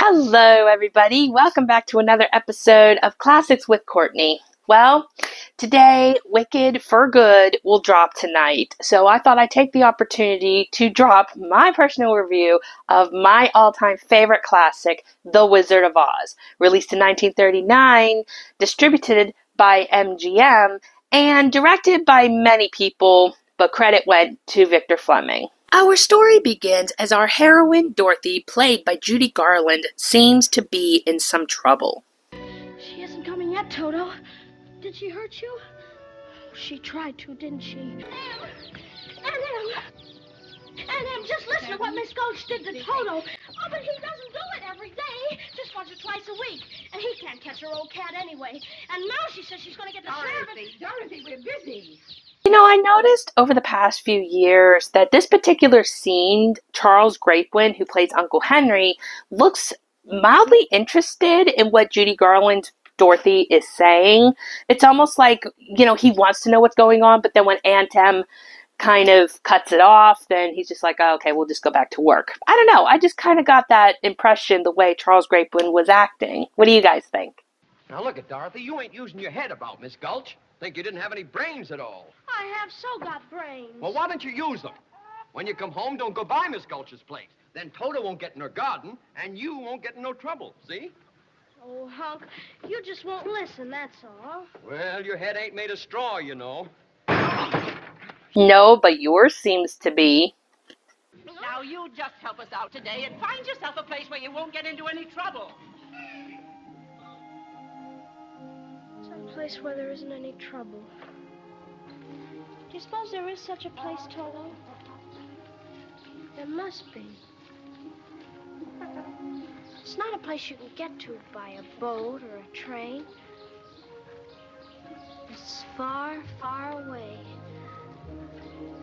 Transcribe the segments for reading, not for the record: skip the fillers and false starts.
Hello, everybody. Welcome back to another episode of Classics with Courtney. Well, today, Wicked for Good will drop tonight, so I thought I'd take the opportunity to drop my personal review of my all-time favorite classic, The Wizard of Oz, released in 1939, distributed by MGM, and directed by many people, but credit went to Victor Fleming. Our story begins as our heroine, Dorothy, played by Judy Garland, seems to be in some trouble. She isn't coming yet, Toto. Did she hurt you? She tried to, didn't she? Em, just listen to what Miss Gulch did to Toto. Oh, but he doesn't do it every day. Just once or twice a week. And he can't catch her old cat anyway. And now she says she's going to get the sheriff. Dorothy, we're busy. You know, I noticed over the past few years that this particular scene, Charles Grapewin, who plays Uncle Henry, looks mildly interested in what Judy Garland's Dorothy is saying. It's almost like, he wants to know what's going on, but then when Aunt Em kind of cuts it off, then he's just like, oh, okay, we'll just go back to work. I don't know. I just kind of got that impression the way Charles Grapewin was acting. What do you guys think? Now look at Dorothy. You ain't using your head about, Miss Gulch. Think you didn't have any brains at all. I have so got brains. Well, why don't you use them? When you come home, don't go by Miss Gulch's place. Then Toto won't get in her garden, and you won't get in no trouble, see? Oh, Hunk, you just won't listen, that's all. Well, your head ain't made of straw, you know. No, but yours seems to be. Now you just help us out today and find yourself a place where you won't get into any trouble. Some place where there isn't any trouble. Do you suppose there is such a place, Toto? There must be. It's not a place you can get to by a boat or a train. It's far, far away.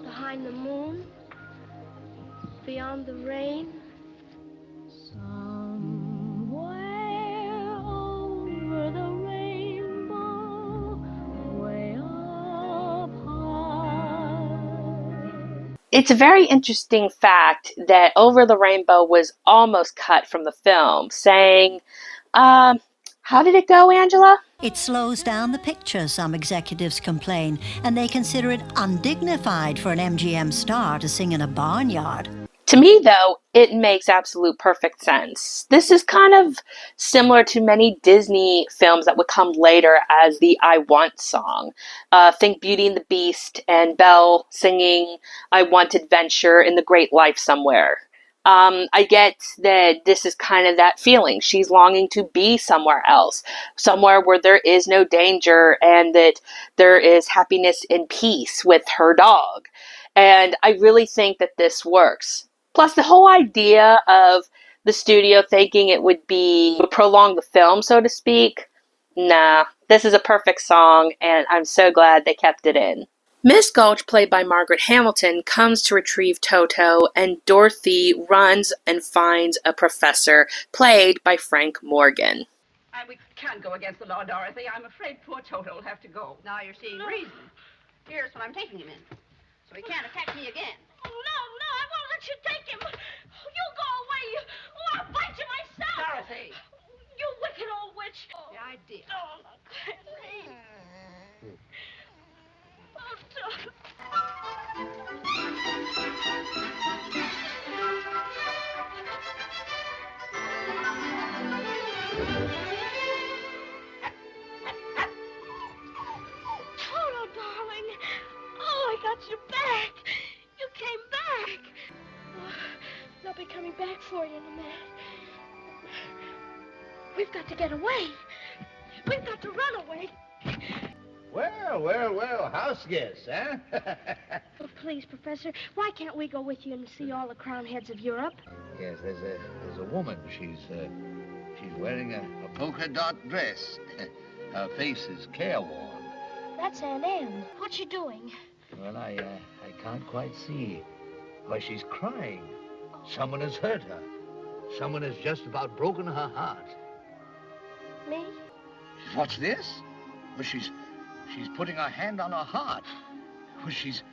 Behind the moon, beyond the rain. Somewhere over the rainbow, way up high. It's a very interesting fact that Over the Rainbow was almost cut from the film, saying, how did it go, Angela? It slows down the picture, some executives complain, and they consider it undignified for an MGM star to sing in a barnyard. To me, though, it makes absolute perfect sense. This is kind of similar to many Disney films that would come later as the I Want song. Think Beauty and the Beast and Belle singing I Want Adventure in the Great Life Somewhere. I get that this is kind of that feeling. She's longing to be somewhere else, somewhere where there is no danger and that there is happiness and peace with her dog. And I really think that this works. Plus, the whole idea of the studio thinking it would prolong the film, so to speak, nah, this is a perfect song, and I'm so glad they kept it in. Miss Gulch, played by Margaret Hamilton, comes to retrieve Toto, and Dorothy runs and finds a professor, played by Frank Morgan. And we can't go against the law, Dorothy. I'm afraid poor Toto will have to go. Now you're seeing reason. Here's what I'm taking him in. So he can't attack me again. Oh, no, I won't let you take him. You go away. I'll bite you myself. Dorothy. You wicked old witch. The idea. Oh, Henry. Toto, darling. Oh, I got you back. You came back. Oh, they'll be coming back for you in a minute. We've got to get away. We've got to run away. Well, house guests, huh? Oh, please, Professor, why can't we go with you and see all the crown heads of Europe? Yes, there's a woman. She's wearing a polka dot dress. Her face is careworn. That's Aunt Em. What's she doing? Well, I can't quite see. Why, she's crying. Someone has hurt her. Someone has just about broken her heart. Me? What's this? Well, she's putting her hand on her heart. Well, she's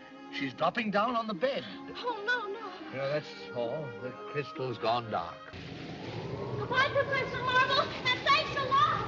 dropping down on the bed. Oh, no. You know, that's all. The crystal's gone dark. Bye, Professor Marvel, and thanks a lot.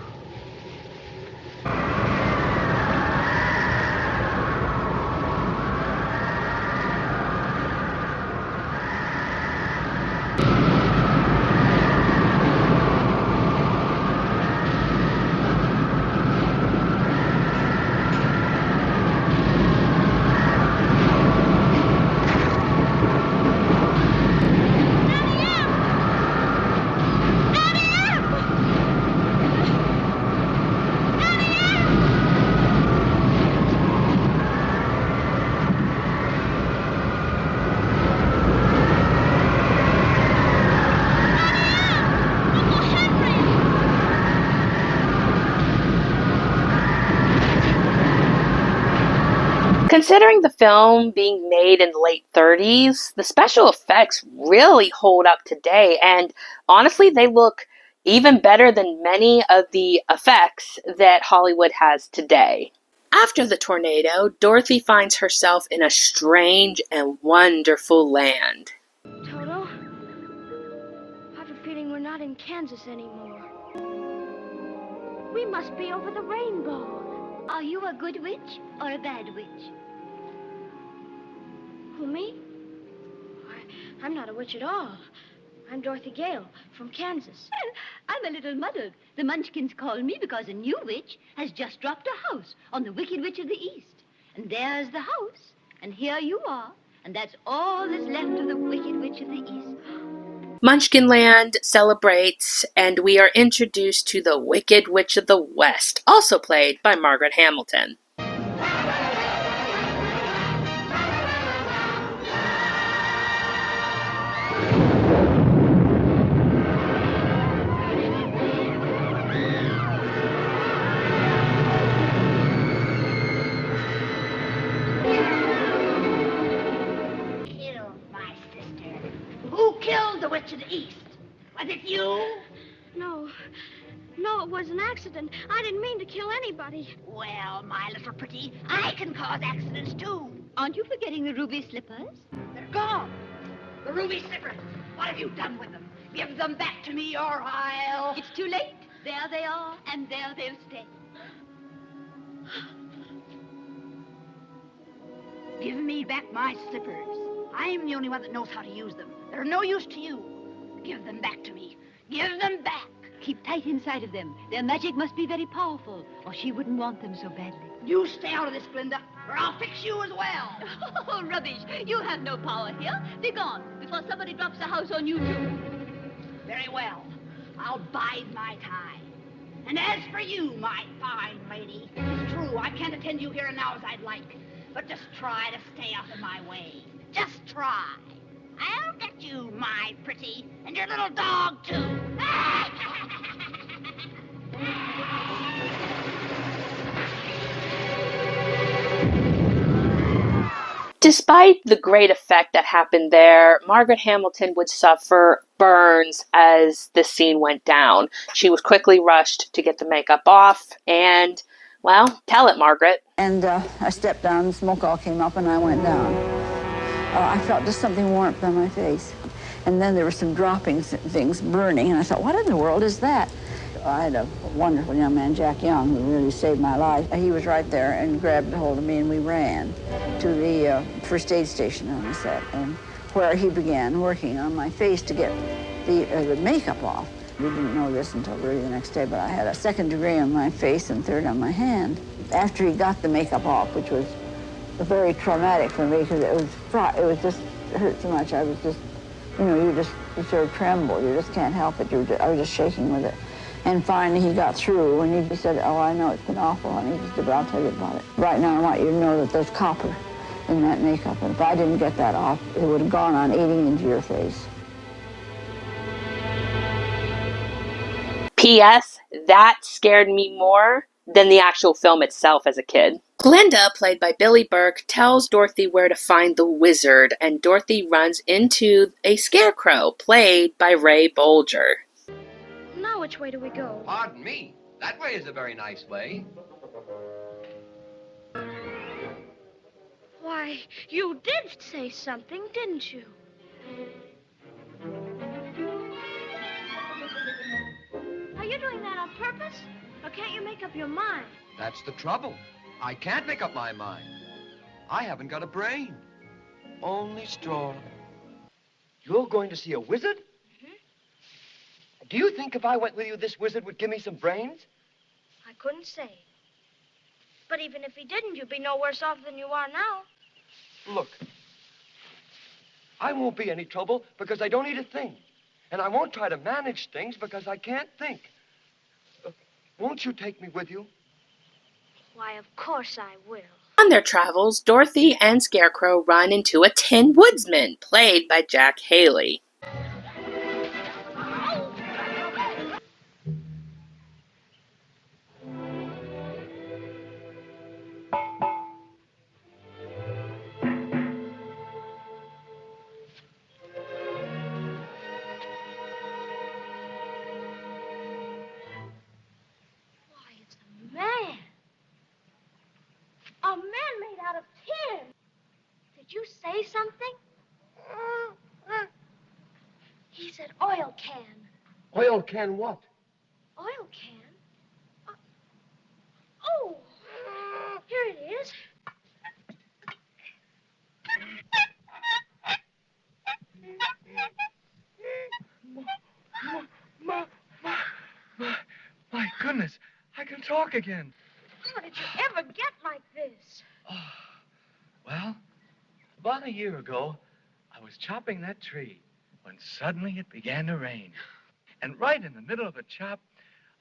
Considering the film being made in the late 30s, the special effects really hold up today, and honestly, they look even better than many of the effects that Hollywood has today. After the tornado, Dorothy finds herself in a strange and wonderful land. Toto, I have a feeling we're not in Kansas anymore. We must be over the rainbow. Are you a good witch or a bad witch? Who, me? I'm not a witch at all. I'm Dorothy Gale from Kansas. Well, I'm a little muddled. The Munchkins call me because a new witch has just dropped a house on the Wicked Witch of the East. And there's the house, and here you are, and that's all that's left of the Wicked Witch of the East. Munchkinland celebrates, and we are introduced to the Wicked Witch of the West, also played by Margaret Hamilton. Who killed the Witch of the East? Was it you? No, it was an accident. I didn't mean to kill anybody. Well, my little pretty, I can cause accidents too. Aren't you forgetting the ruby slippers? They're gone. The ruby slippers. What have you done with them? Give them back to me or I'll... It's too late. There they are, and there they'll stay. Give me back my slippers. I'm the only one that knows how to use them. They're no use to you. Give them back to me. Give them back. Keep tight inside of them. Their magic must be very powerful, or she wouldn't want them so badly. You stay out of this, Glinda, or I'll fix you as well. Oh, rubbish. You have no power here. Be gone before somebody drops a house on you, too. Very well. I'll bide my time. And as for you, my fine lady, it's true, I can't attend you here and now as I'd like. But just try to stay out of my way. Just try. I'll get you, my pretty, and your little dog, too. Despite the great effect that happened there, Margaret Hamilton would suffer burns as the scene went down. She was quickly rushed to get the makeup off, and, well, tell it, Margaret. And I stepped down, smoke all came up, and I went down. I felt just something warmth on my face. And then there were some droppings, things burning, and I thought, what in the world is that? I had a wonderful young man, Jack Young, who really saved my life. He was right there and grabbed a hold of me, and we ran to the first aid station on the set, and where he began working on my face to get the makeup off. We didn't know this until really the next day, but I had a 2nd degree on my face and 3rd on my hand. After he got the makeup off, which was very traumatic for me because it just hurt so much. I was just, you sort of tremble. You just can't help it. I was just shaking with it. And finally he got through and he said, oh, I know it's been awful, honey. He said, but I'll tell you about it. Right now I want you to know that there's copper in that makeup. And if I didn't get that off, it would have gone on eating into your face. P.S. That scared me more than the actual film itself as a kid. Glinda, played by Billie Burke, tells Dorothy where to find the wizard, and Dorothy runs into a scarecrow, played by Ray Bolger. Now which way do we go? Pardon me. That way is a very nice way. Why, you did say something, didn't you? us? Or can't you make up your mind? That's the trouble. I can't make up my mind. I haven't got a brain. Only straw. You're going to see a wizard? Mm-hmm. Do you think if I went with you, this wizard would give me some brains? I couldn't say. But even if he didn't, you'd be no worse off than you are now. Look, I won't be any trouble because I don't eat a thing. And I won't try to manage things because I can't think. Won't you take me with you? Why, of course I will. On their travels, Dorothy and Scarecrow run into a Tin Woodsman, played by Jack Haley. Man! A man made out of tin! Did you say something? He said oil can. Oil can what? Oil can? Oh! Here it is. My goodness, I can talk again. How did you ever get like this? Well, about a year ago, I was chopping that tree when suddenly it began to rain. And right in the middle of the chop,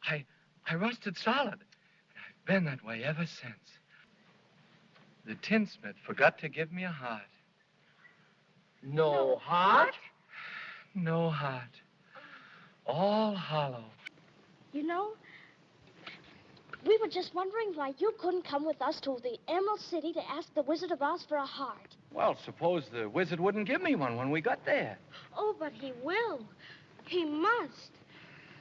I rusted solid. And I've been that way ever since. The tinsmith forgot to give me a heart. No heart? No heart. All hollow. You know, we were just wondering why you couldn't come with us to the Emerald City to ask the Wizard of Oz for a heart. Well, suppose the wizard wouldn't give me one when we got there. Oh, but he will. He must.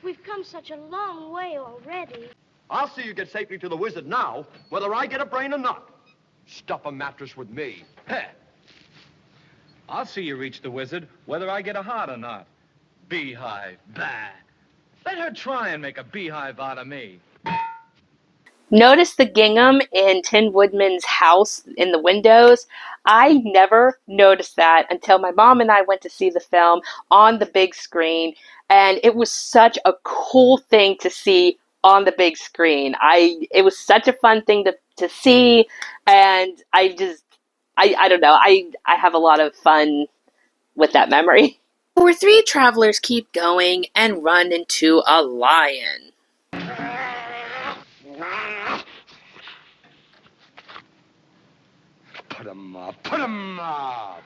We've come such a long way already. I'll see you get safely to the wizard now, whether I get a brain or not. Stuff a mattress with me. Heh. I'll see you reach the wizard, whether I get a heart or not. Beehive, bah. Let her try and make a beehive out of me. Notice the gingham in Tin Woodman's house in the windows. I never noticed that until my mom and I went to see the film on the big screen, and it was such a cool thing to see on the big screen. It was such a fun thing to see, and I don't know, I have a lot of fun with that memory. Our three travelers keep going and run into a lion. Put 'em up. Put 'em up.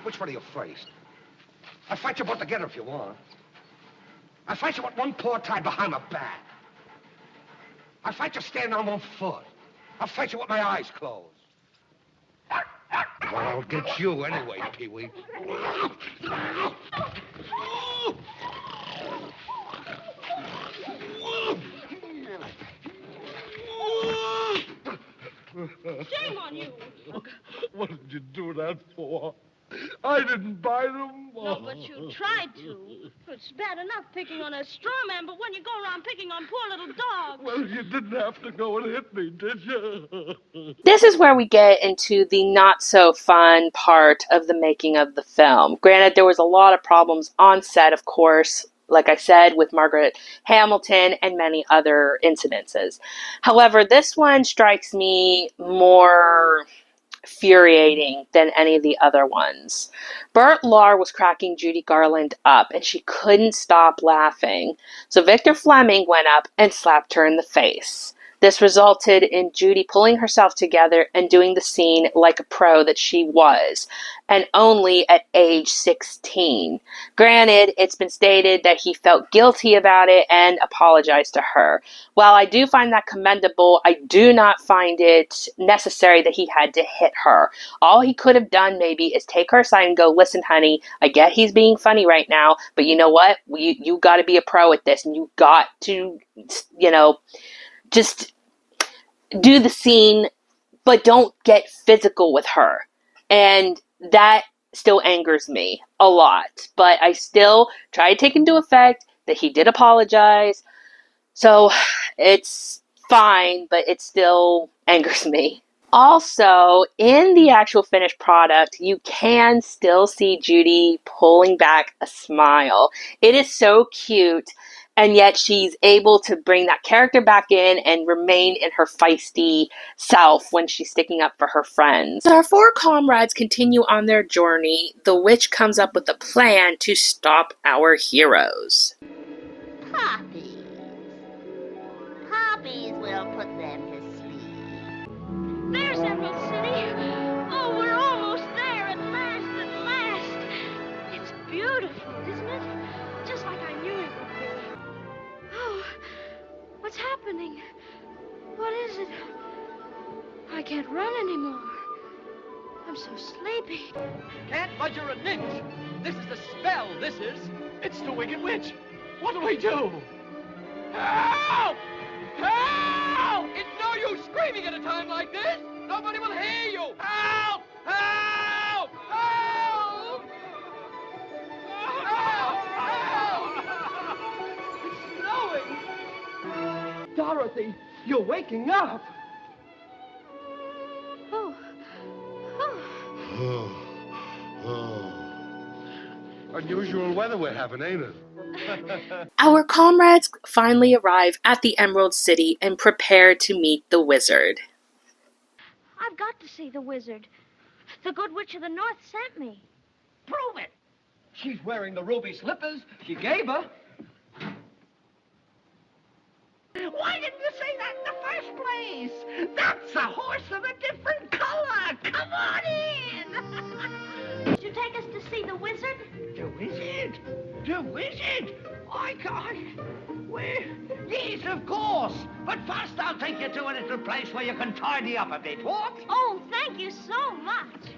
Which one are you first? I'll fight you both together if you want. I'll fight you with one paw tied behind my back. I'll fight you standing on one foot. I'll fight you with my eyes closed. Well, I'll get you anyway, Pee-wee. Shame on you. What did you do that for? I didn't buy them. No, but you tried to. It's bad enough picking on a straw man, but when you go around picking on poor little dogs. Well, you didn't have to go and hit me, did you? This is where we get into the not so fun part of the making of the film. Granted, there was a lot of problems on set, of course, like I said, with Margaret Hamilton and many other incidences. However, this one strikes me more infuriating than any of the other ones. Bert Lahr was cracking Judy Garland up, and she couldn't stop laughing. So Victor Fleming went up and slapped her in the face. This resulted in Judy pulling herself together and doing the scene like a pro that she was, and only at age 16. Granted, it's been stated that he felt guilty about it and apologized to her. While I do find that commendable, I do not find it necessary that he had to hit her. All he could have done maybe is take her aside and go, listen, honey, I get he's being funny right now, but you know what? You got to be a pro at this, and you got to, just do the scene, but don't get physical with her. And that still angers me a lot. But I still try to take into effect that he did apologize. So it's fine, but it still angers me. Also, in the actual finished product, you can still see Judy pulling back a smile. It is so cute, and yet she's able to bring that character back in and remain in her feisty self when she's sticking up for her friends. As our four comrades continue on their journey, the witch comes up with a plan to stop our heroes. Poppies. Poppies will put them to sleep. There's Emerald City. Oh, we're almost there at last, at last. It's beautiful, isn't it? Just like I knew it would be. Oh, what's happening? What is it? I can't run anymore. I'm so sleepy. Can't budge her an inch. This is the spell, this is. It's the Wicked Witch. What'll we do? Help! Help! It's no use screaming at a time like this. Nobody will hear you. Help! Help! Help! Help! Help! It's snowing. Dorothy, you're waking up. Unusual weather we're having, ain't it? Our comrades finally arrive at the Emerald City and prepare to meet the wizard. I've got to see the wizard. The Good Witch of the North sent me. Prove it. She's wearing the ruby slippers she gave her. Why didn't you say that in the first place? That's a horse of a different color. Come on in. Did you take us to see the wizard? The wizard? The wizard? I can't. Where? Yes, of course. But first I'll take you to a little place where you can tidy up a bit, what? Oh, thank you so much.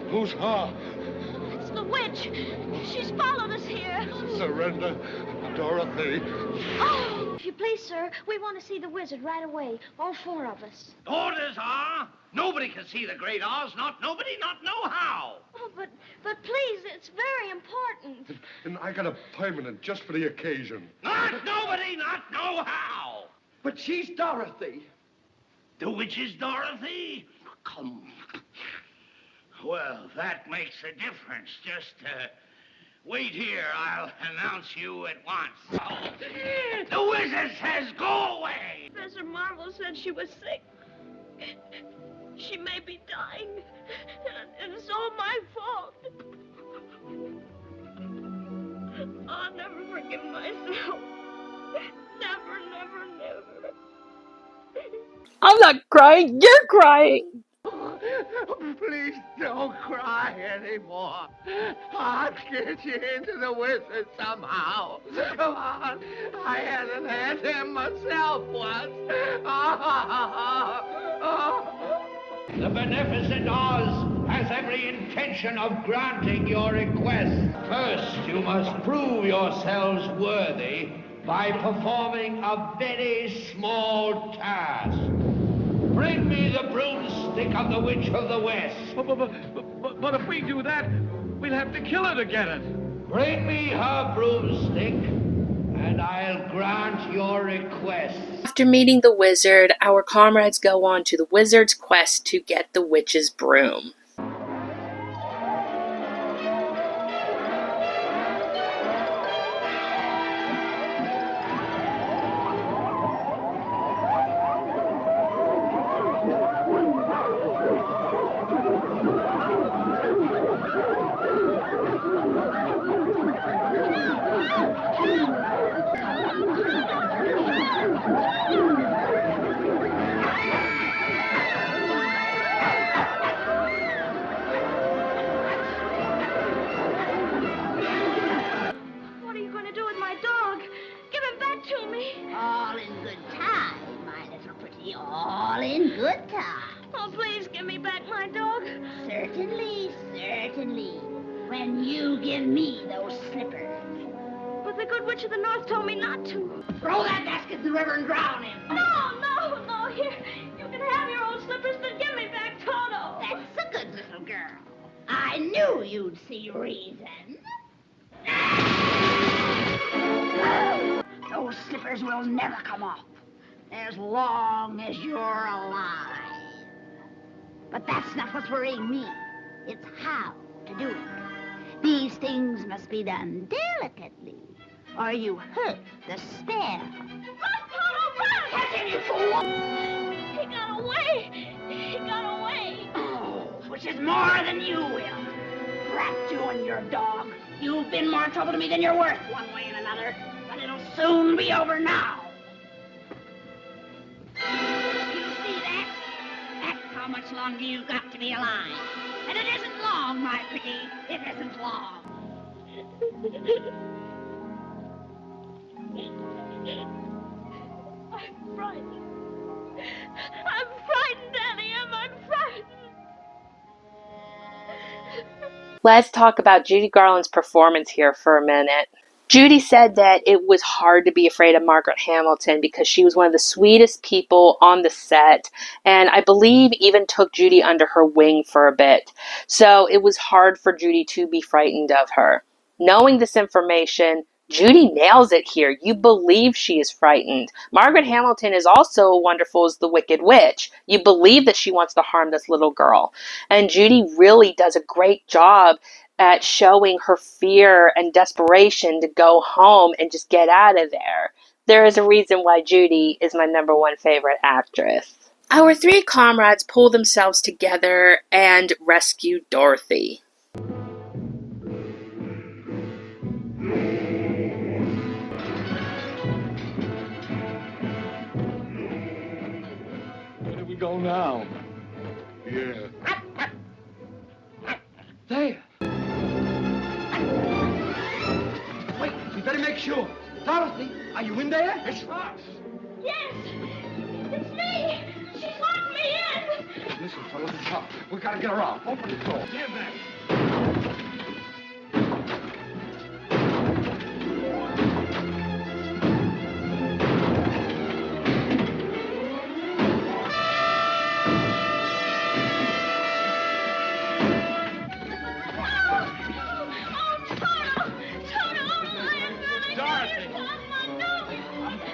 Who's her? It's the witch. She's followed us here. Surrender, Dorothy. Oh, if you please, sir, we want to see the wizard right away. All four of us. Orders are, nobody can see the Great Oz, not nobody, not know how. Oh, but please, it's very important. And I got a permanent just for the occasion. Not nobody, not know how. But she's Dorothy. The witch is Dorothy? Come. Well, that makes a difference. Just wait here. I'll announce you at once. Oh, the wizard says go away. Professor Marvel said she was sick. She may be dying. And it's all my fault. I'll never forgive myself. Never, never, never. I'm not crying, you're crying! Please don't cry anymore. I'll get you into the wizard somehow. Come on. I hadn't had him myself once. The beneficent Oz has every intention of granting your request. First, you must prove yourselves worthy by performing a very small task. Bring me the broomstick of the Witch of the West. But if we do that, we'll have to kill her to get it. Bring me her broomstick, and I'll grant your request. After meeting the wizard, our comrades go on to the wizard's quest to get the witch's broom. What are you going to do with my dog? Give him back to me. All in good time, my little pretty. All in good time. Oh, please give me back my dog. Certainly, certainly. When you give me those slippers. But the Good Witch of the North told me not to. Throw that basket in the river and drown him. No, no, no. Here, you can have your old knew you'd see reason. Those slippers will never come off as long as you're alive. But that's not what's worrying me. It's how to do it. These things must be done delicately, or you hurt the spell. Catch him, you fool! He got away! He got away! Oh, which is more than you will. Drat you and your dog. You've been more trouble to me than you're worth, one way and another. But it'll soon be over now. You see that? That's how much longer you've got to be alive. And it isn't long, my pretty. It isn't long. I'm frightened. I'm frightened, Annie. I'm frightened. Let's talk about Judy Garland's performance here for a minute. Judy said that it was hard to be afraid of Margaret Hamilton because she was one of the sweetest people on the set, and I believe even took Judy under her wing for a bit. So it was hard for Judy to be frightened of her. Knowing this information, Judy nails it here. You believe she is frightened. Margaret Hamilton is also wonderful as the Wicked Witch. You believe that she wants to harm this little girl. And Judy really does a great job at showing her fear and desperation to go home and just get out of there. There is a reason why Judy is my #1 favorite actress. Our 3 comrades pull themselves together and rescue Dorothy. Where do we go now? Yeah. There. Wait, we better make sure. Dorothy, are you in there? It's us. Yes! It's me! She locked me in! Listen, fellas, it's up. We gotta get around. Open the door. Give that.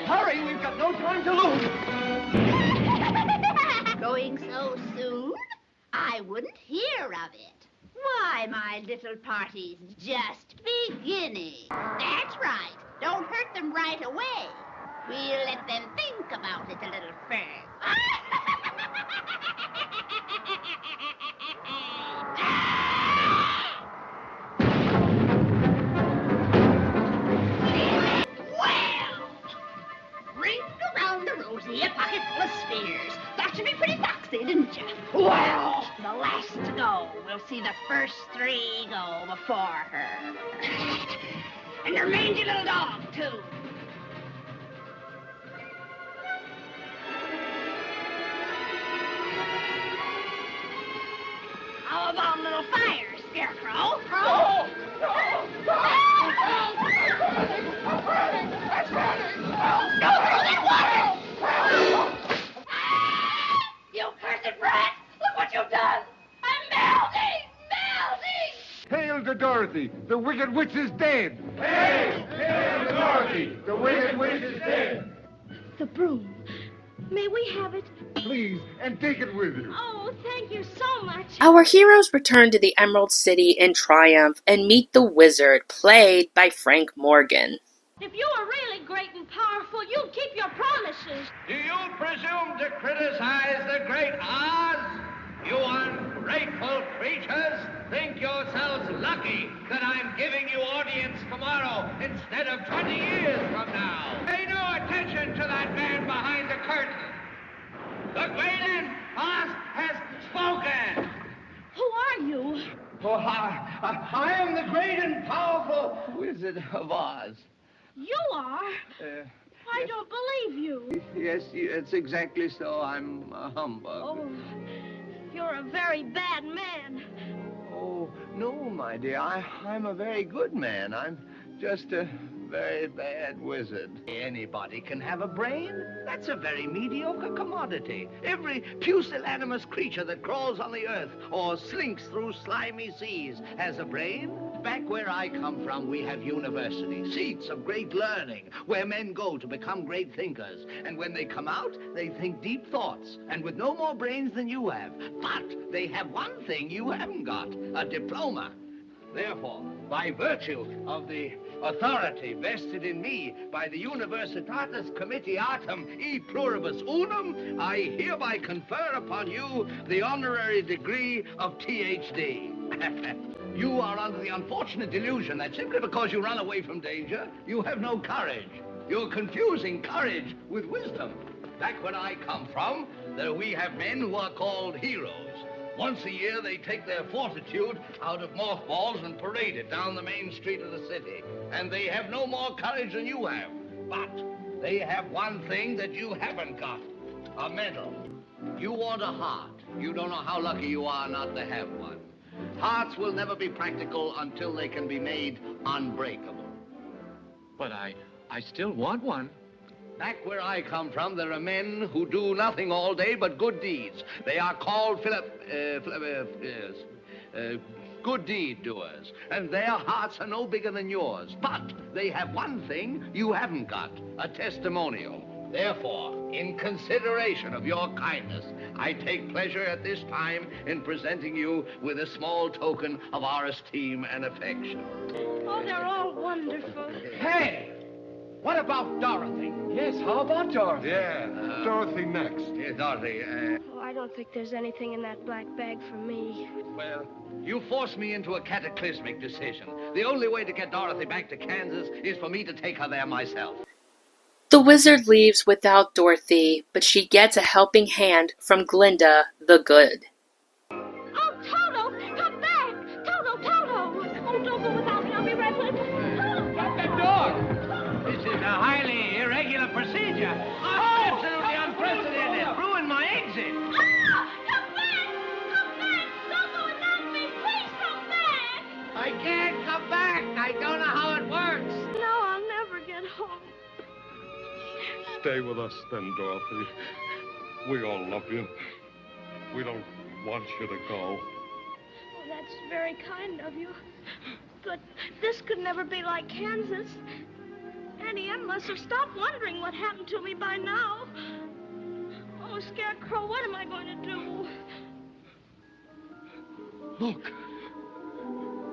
Hurry, we've got no time to lose. Going so soon? I wouldn't hear of it. Why, my little party's just beginning. That's right. Don't hurt them right away. We'll let them think about it a little first. Well, ring around the rosy, a pocket full of spheres. That should be pretty foxy, didn't you? Well, the last to go. We'll see the first 3 go before her. And her mangy little dog, too. How about a little fire, Scarecrow? Oh! You cursed brat! Look what you've done! I'm melting! Hail to Dorothy! The Wicked Witch is dead! Hail! Hail to Dorothy! The Wicked Witch is dead! The broom. May we have it? Please, and take it with you. Oh, thank you so much. Our heroes return to the Emerald City in triumph and meet the wizard, played by Frank Morgan. If you were really great and powerful, you'd keep your promises. Do you presume to criticize the great Oz? You ungrateful creatures think yourselves lucky that I'm giving you audience tomorrow instead of 20 years from now. Pay no attention to that man behind the curtain. The great and Oz has spoken. Who are you? Oh, I am the great and powerful Wizard of Oz. You are? I don't believe you. Yes, it's exactly so. I'm a humbug. Oh, you're a very bad man. Oh, no, my dear. I'm a very good man. I'm just a very bad wizard. Anybody can have a brain. That's a very mediocre commodity. Every pusillanimous creature that crawls on the earth or slinks through slimy seas has a brain. Back where I come from, we have universities, seats of great learning, where men go to become great thinkers. And when they come out, they think deep thoughts, and with no more brains than you have. But they have one thing you haven't got, a diploma. Therefore, by virtue of the authority vested in me by the Universitatis Comitiatum e Pluribus Unum, I hereby confer upon you the honorary degree of Ph.D. You are under the unfortunate delusion that simply because you run away from danger, you have no courage. You're confusing courage with wisdom. Back where I come from, we have men who are called heroes. Once a year, they take their fortitude out of mothballs and parade it down the main street of the city. And they have no more courage than you have. But they have one thing that you haven't got, a medal. You want a heart. You don't know how lucky you are not to have one. Hearts will never be practical until they can be made unbreakable. But I still want one. Back where I come from, there are men who do nothing all day but good deeds. They are called good deed doers, and their hearts are no bigger than yours. But they have one thing you haven't got, a testimonial. Therefore, in consideration of your kindness, I take pleasure at this time in presenting you with a small token of our esteem and affection. Oh, they're all wonderful. Hey! What about Dorothy? Yes, how about Dorothy? Yeah, Dorothy next. Yeah, Dorothy, Oh, I don't think there's anything in that black bag for me. well, you forced me into a cataclysmic decision. The only way to get Dorothy back to Kansas is for me to take her there myself. The wizard leaves without Dorothy, but she gets a helping hand from Glinda the Good. Oh, Toto, come back! Toto, Toto! Oh, don't go without me. I'll be right with you. Shut that door! This is a highly irregular procedure. Absolutely unprecedented. Ruin my exit. Ah! Come back! Come back! Don't go without me. Please come back! I can't come back. I don't know how it works. No, I'll never get home. Stay with us then, Dorothy. We all love you. We don't want you to go. Oh, that's very kind of you. But this could never be like Kansas. Auntie Em must have stopped wondering what happened to me by now. Oh, Scarecrow, what am I going to do? Look.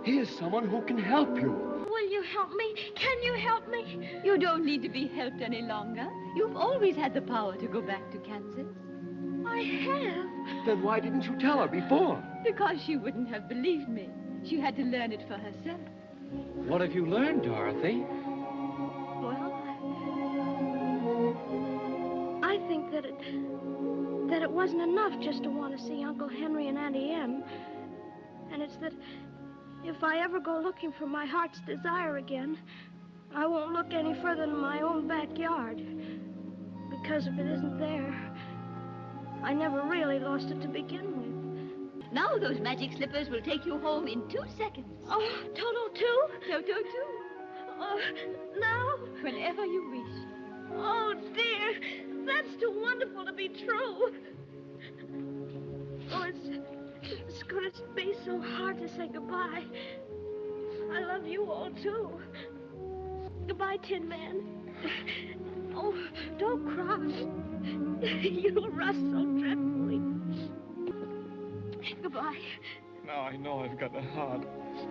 Here's someone who can help you. Will you help me? Can you help me? You don't need to be helped any longer. You've always had the power to go back to Kansas. I have. Then why didn't you tell her before? Because she wouldn't have believed me. She had to learn it for herself. What have you learned, Dorothy? Well, I think that it wasn't enough just to want to see Uncle Henry and Auntie Em. And it's that if I ever go looking for my heart's desire again, I won't look any further than my own backyard. Because if it isn't there, I never really lost it to begin with. Now those magic slippers will take you home in 2 seconds. Oh, Toto too? Toto too. Oh, now? Whenever you wish. Oh, dear. That's too wonderful to be true. Oh, it's going to be so hard to say goodbye. I love you all, too. Goodbye, Tin Man. Oh, don't cry. You'll rust so dreadfully. Goodbye. Now I know I've got a heart,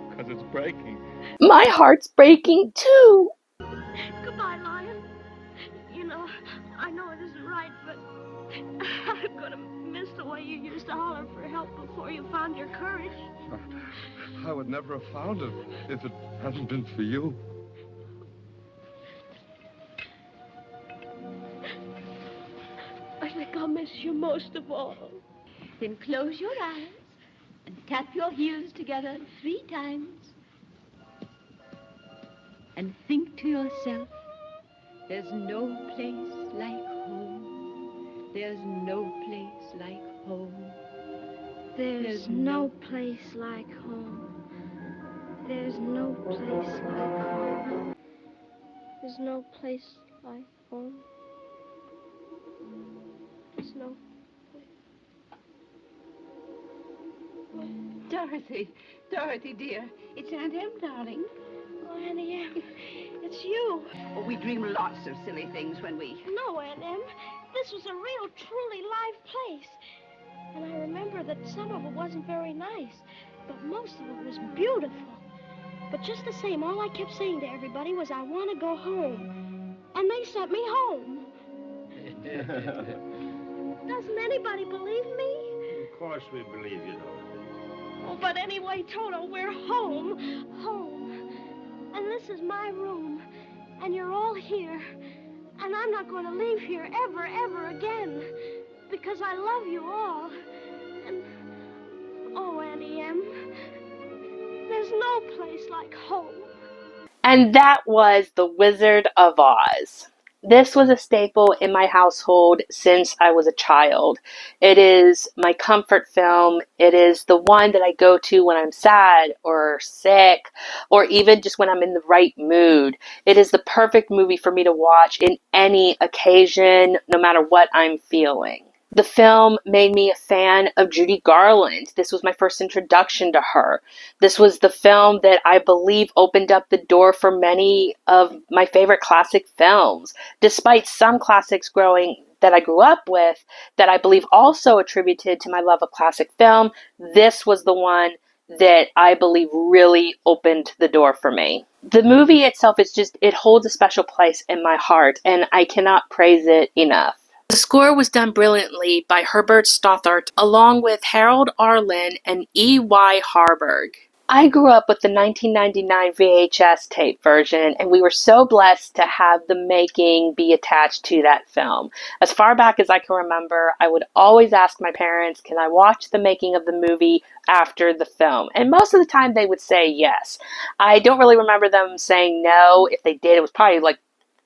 because it's breaking. My heart's breaking too. Goodbye, Lion. You know, I know it isn't right, but I'm going to miss the way you used to holler for help before you found your courage. I would never have found it if it hadn't been for you. I think I'll miss you most of all. Then close your eyes and tap your heels together 3 times. And think to yourself, there's no place like home. There's no place like home. There's no place like home. There's no place like home. There's no place like home. There's no Dorothy, dear. It's Aunt Em, darling. Oh, Auntie Em, it's you. Oh, we dream lots of silly things when we... No, Aunt Em, this was a real, truly live place. And I remember that some of it wasn't very nice, but most of it was beautiful. But just the same, all I kept saying to everybody was, I want to go home. And they sent me home. Doesn't anybody believe me? Of course we believe you, Dorothy. Oh, but anyway, Toto, we're home. Home. And this is my room. And you're all here. And I'm not going to leave here ever, ever again. Because I love you all. And, oh, Auntie Em, there's no place like home. And that was The Wizard of Oz. This was a staple in my household since I was a child. It is my comfort film. It is the one that I go to when I'm sad or sick or even just when I'm in the right mood. It is the perfect movie for me to watch in any occasion, no matter what I'm feeling. The film made me a fan of Judy Garland. This was my first introduction to her. This was the film that I believe opened up the door for many of my favorite classic films. Despite some classics that I grew up with that I believe also attributed to my love of classic film, this was the one that I believe really opened the door for me. The movie itself it holds a special place in my heart, and I cannot praise it enough. The score was done brilliantly by Herbert Stothart, along with Harold Arlen and E.Y. Harburg. I grew up with the 1999 VHS tape version, and we were so blessed to have the making be attached to that film. As far back as I can remember, I would always ask my parents, can I watch the making of the movie after the film? And most of the time they would say yes. I don't really remember them saying no. If they did, it was probably like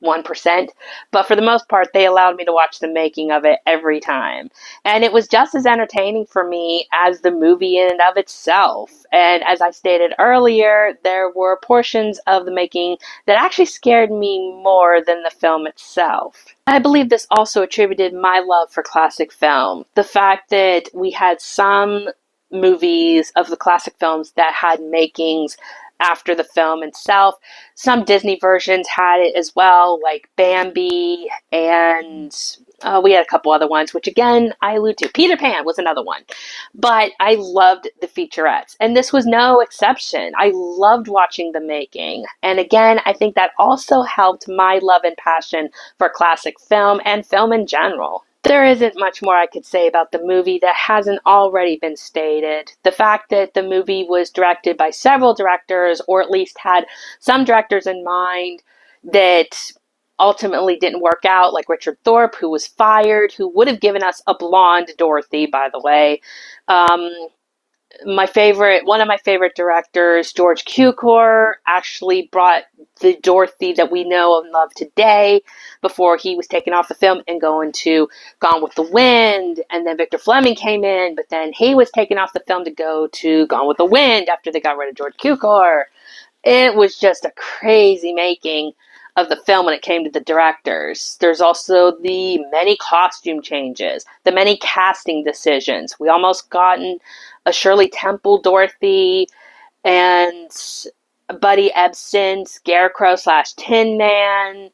1%, but for the most part, they allowed me to watch the making of it every time. And it was just as entertaining for me as the movie in and of itself. And as I stated earlier, there were portions of the making that actually scared me more than the film itself. I believe this also attributed my love for classic film. The fact that we had some movies of the classic films that had makings after the film itself. Some Disney versions had it as well, like Bambi, and we had a couple other ones, which again, I allude to. Peter Pan was another one. But I loved the featurettes, and this was no exception. I loved watching the making. And again, I think that also helped my love and passion for classic film and film in general. There isn't much more I could say about the movie that hasn't already been stated. The fact that the movie was directed by several directors, or at least had some directors in mind that ultimately didn't work out, like Richard Thorpe, who was fired, who would have given us a blonde Dorothy, by the way. One of my favorite directors, George Cukor, actually brought the Dorothy that we know and love today before he was taken off the film and going to Gone with the Wind. And then Victor Fleming came in, but then he was taken off the film to go to Gone with the Wind after they got rid of George Cukor. It was just a crazy making of the film when it came to the directors. There's also the many costume changes, the many casting decisions. We almost gotten a Shirley Temple Dorothy and Buddy Ebsen, Scarecrow / Tin Man.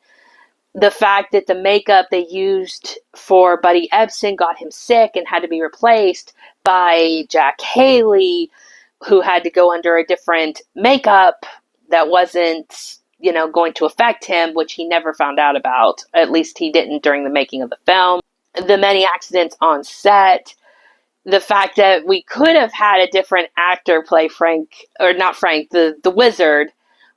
The fact that the makeup they used for Buddy Ebsen got him sick and had to be replaced by Jack Haley, who had to go under a different makeup that wasn't going to affect him, which he never found out about. At least he didn't during the making of the film. The many accidents on set. The fact that we could have had a different actor play the wizard,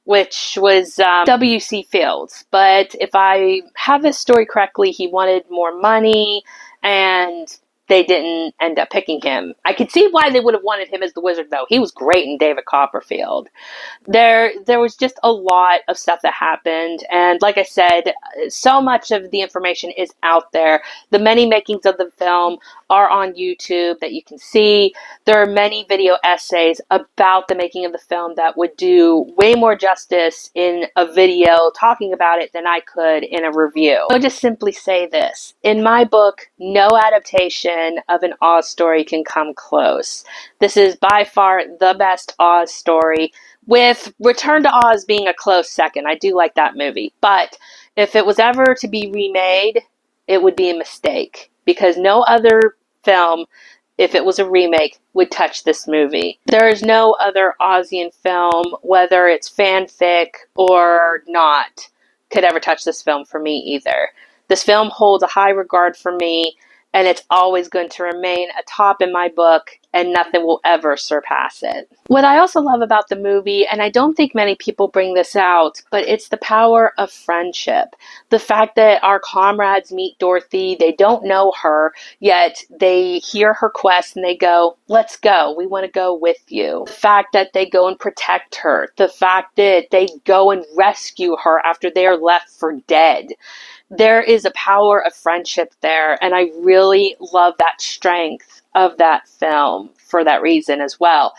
which was W.C. Fields. But if I have his story correctly, he wanted more money, and they didn't end up picking him. I could see why they would have wanted him as the wizard, though. He was great in David Copperfield. There was just a lot of stuff that happened, and like I said, so much of the information is out there. The many makings of the film are on YouTube that you can see. There are many video essays about the making of the film that would do way more justice in a video talking about it than I could in a review. I'll just simply say this. In my book, no adaptation of an Oz story can come close. This is by far the best Oz story, with Return to Oz being a close second. I do like that movie. But if it was ever to be remade, it would be a mistake, because no other film, if it was a remake, would touch this movie. There is no other Ozian film, whether it's fanfic or not, could ever touch this film for me either. This film holds a high regard for me, and it's always going to remain atop in my book, and nothing will ever surpass it. What I also love about the movie, and I don't think many people bring this out, but it's the power of friendship. The fact that our comrades meet Dorothy, they don't know her, yet they hear her quest and they go, let's go, we want to go with you. The fact that they go and protect her, the fact that they go and rescue her after they are left for dead. There is a power of friendship there, and I really love that strength of that film for that reason as well.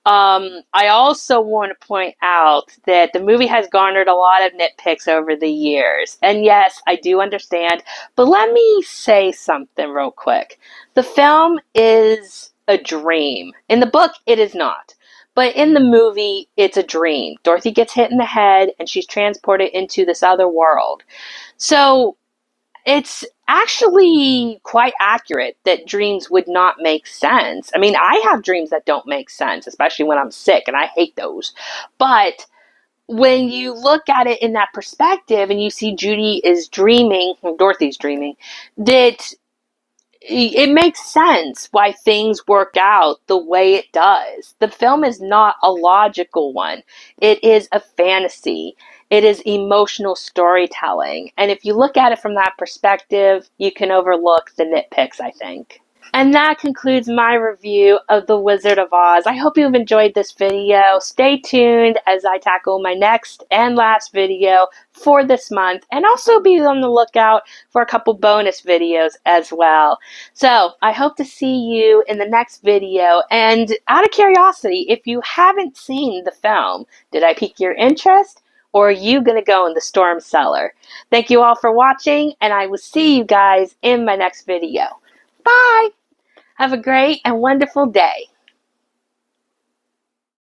I also want to point out that the movie has garnered a lot of nitpicks over the years. And yes, I do understand, but let me say something real quick. The film is a dream. In the book, it is not. But in the movie, it's a dream. Dorothy gets hit in the head, and she's transported into this other world. So it's actually quite accurate that dreams would not make sense. I mean, I have dreams that don't make sense, especially when I'm sick, and I hate those. But when you look at it in that perspective, and you see Judy is dreaming, Dorothy's dreaming, that it makes sense why things work out the way it does. The film is not a logical one. It is a fantasy. It is emotional storytelling. And if you look at it from that perspective, you can overlook the nitpicks, I think. And that concludes my review of The Wizard of Oz. I hope you've enjoyed this video. Stay tuned as I tackle my next and last video for this month, and also be on the lookout for a couple bonus videos as well. So I hope to see you in the next video. And out of curiosity, if you haven't seen the film, did I pique your interest? Or are you going to go in the storm cellar? Thank you all for watching, and I will see you guys in my next video. Bye! Have a great and wonderful day.